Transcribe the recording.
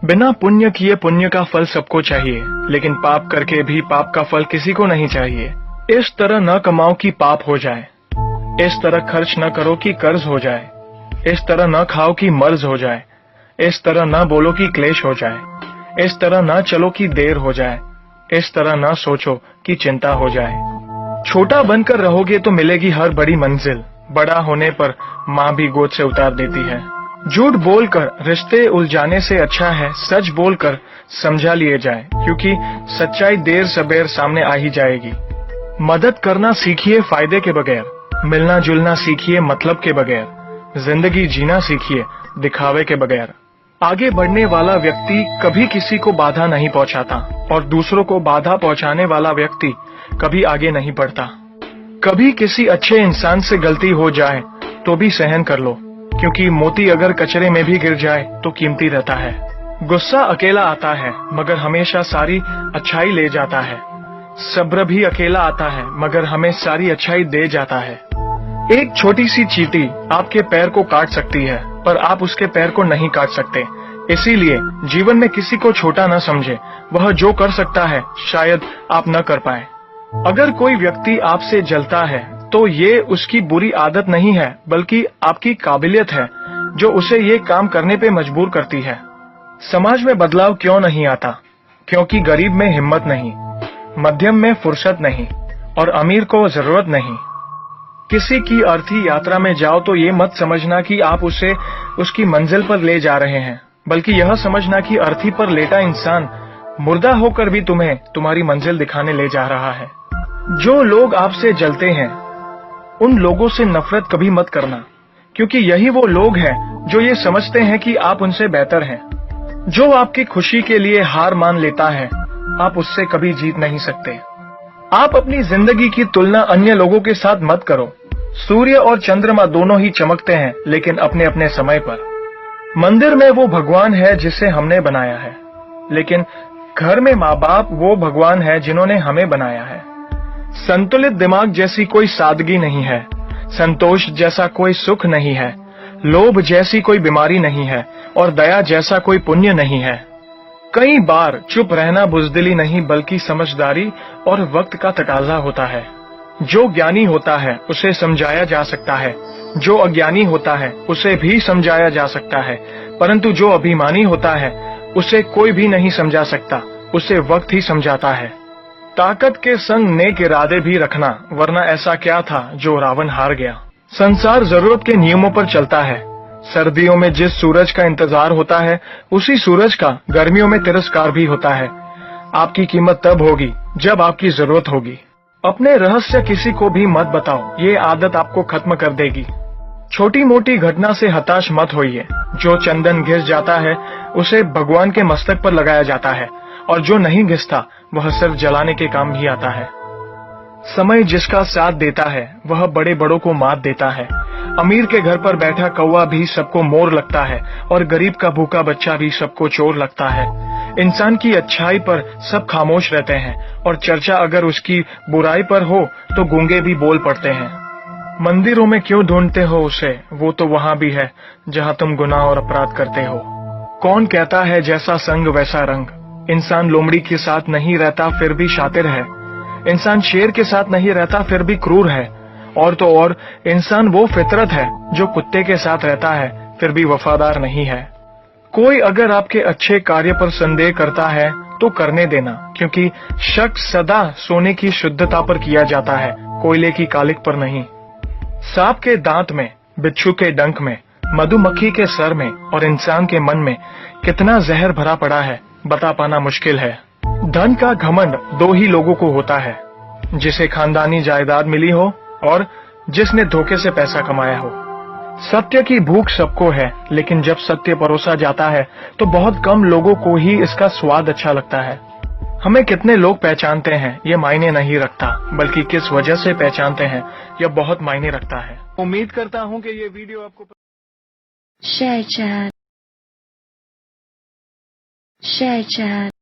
बिना पुण्य किए पुण्य का फल सबको चाहिए, लेकिन पाप करके भी पाप का फल किसी को नहीं चाहिए। इस तरह न कमाओ कि पाप हो जाए, इस तरह खर्च न करो कि कर्ज हो जाए, इस तरह न खाओ कि मर्ज हो जाए, इस तरह न बोलो कि क्लेश हो जाए, इस तरह न चलो कि देर हो जाए, इस तरह न सोचो कि चिंता हो जाए। छोटा बनकर रहोगे तो मिलेगी हर बड़ी मंजिल, बड़ा होने पर माँ भी गोद से उतार देती है। झूठ बोलकर रिश्ते उलझाने से अच्छा है सच बोलकर समझा लिए जाए, क्योंकि सच्चाई देर सबेर सामने आ ही जाएगी। मदद करना सीखिए फायदे के बगैर, मिलना जुलना सीखिए मतलब के बगैर, जिंदगी जीना सीखिए दिखावे के बगैर। आगे बढ़ने वाला व्यक्ति कभी किसी को बाधा नहीं पहुंचाता और दूसरों को बाधा पहुंचाने वाला व्यक्ति कभी आगे नहीं बढ़ता। कभी किसी अच्छे इंसान से गलती हो जाए तो भी सहन कर लो, क्योंकि मोती अगर कचरे में भी गिर जाए तो कीमती रहता है। गुस्सा अकेला आता है मगर हमेशा सारी अच्छाई ले जाता है। सब्र भी अकेला आता है मगर हमें सारी अच्छाई दे जाता है। एक छोटी सी चींटी आपके पैर को काट सकती है पर आप उसके पैर को नहीं काट सकते। इसीलिए जीवन में किसी को छोटा न समझे, वह जो कर सकता है शायद आप न कर पाए। अगर कोई व्यक्ति आपसे जलता है तो ये उसकी बुरी आदत नहीं है बल्कि आपकी काबिलियत है जो उसे ये काम करने पे मजबूर करती है। समाज में बदलाव क्यों नहीं आता? क्योंकि गरीब में हिम्मत नहीं, मध्यम में फुर्सत नहीं और अमीर को जरूरत नहीं। किसी की अर्थी यात्रा में जाओ तो ये मत समझना कि आप उसे उसकी मंजिल पर ले जा रहे हैं, बल्कि यह समझना कि अर्थी पर लेटा इंसान मुर्दा होकर भी तुम्हें तुम्हारी मंजिल दिखाने ले जा रहा है। जो लोग आपसे जलते हैं उन लोगों से नफरत कभी मत करना, क्योंकि यही वो लोग हैं जो ये समझते हैं कि आप उनसे बेहतर हैं। जो आपकी खुशी के लिए हार मान लेता है आप उससे कभी जीत नहीं सकते। आप अपनी जिंदगी की तुलना अन्य लोगों के साथ मत करो। सूर्य और चंद्रमा दोनों ही चमकते हैं लेकिन अपने अपने समय पर। मंदिर में वो भगवान है जिसे हमने बनाया है, लेकिन घर में माँ बाप वो भगवान है जिन्होंने हमें बनाया है। संतुलित दिमाग जैसी कोई सादगी नहीं है, संतोष जैसा कोई सुख नहीं है, लोभ जैसी कोई बीमारी नहीं है और दया जैसा कोई पुण्य नहीं है। कई बार चुप रहना बुजदिली नहीं बल्कि समझदारी और वक्त का तकाजा होता है। जो ज्ञानी होता है उसे समझाया जा सकता है, जो अज्ञानी होता है उसे भी समझाया जा सकता है, परंतु जो अभिमानी होता है उसे कोई भी नहीं समझा सकता, उसे वक्त ही समझाता है। ताकत के संग नेक इरादे भी रखना, वरना ऐसा क्या था जो रावण हार गया। संसार जरूरत के नियमों पर चलता है। सर्दियों में जिस सूरज का इंतजार होता है उसी सूरज का गर्मियों में तिरस्कार भी होता है। आपकी कीमत तब होगी जब आपकी जरूरत होगी। अपने रहस्य किसी को भी मत बताओ, ये आदत आपको खत्म कर देगी। छोटी मोटी घटना से हताश मत होइए। जो चंदन घिस जाता है उसे भगवान के मस्तक पर लगाया जाता है और जो नहीं घिसता वह सिर्फ जलाने के काम भी आता है। समय जिसका साथ देता है वह बड़े बड़ों को मात देता है। अमीर के घर पर बैठा कौवा भी सबको मोर लगता है और गरीब का भूखा बच्चा भी सबको चोर लगता है। इंसान की अच्छाई पर सब खामोश रहते हैं और चर्चा अगर उसकी बुराई पर हो तो गूंगे भी बोल पड़ते हैं। मंदिरों में क्यों ढूंढते हो उसे, वो तो वहां भी है जहां तुम गुनाह और अपराध करते हो। कौन कहता है जैसा संग वैसा रंग। इंसान लोमड़ी के साथ नहीं रहता फिर भी शातिर है। इंसान शेर के साथ नहीं रहता फिर भी क्रूर है। और तो और इंसान वो फितरत है जो कुत्ते के साथ रहता है फिर भी वफादार नहीं है। कोई अगर आपके अच्छे कार्य पर संदेह करता है तो करने देना, क्योंकि शक सदा सोने की शुद्धता पर किया जाता है, कोयले की कालिक पर नहीं। सांप के दांत में, बिच्छू के डंक में, मधुमक्खी के सर में और इंसान के मन में कितना जहर भरा पड़ा है बता पाना मुश्किल है। धन का घमंड दो ही लोगों को होता है, जिसे खानदानी जायदाद मिली हो और जिसने धोखे से पैसा कमाया हो। सत्य की भूख सबको है, लेकिन जब सत्य परोसा जाता है तो बहुत कम लोगों को ही इसका स्वाद अच्छा लगता है। हमें कितने लोग पहचानते हैं ये मायने नहीं रखता, बल्कि किस वजह से पहचानते हैं यह बहुत मायने रखता है। उम्मीद करता हूँ कि ये वीडियो आपको Share chat.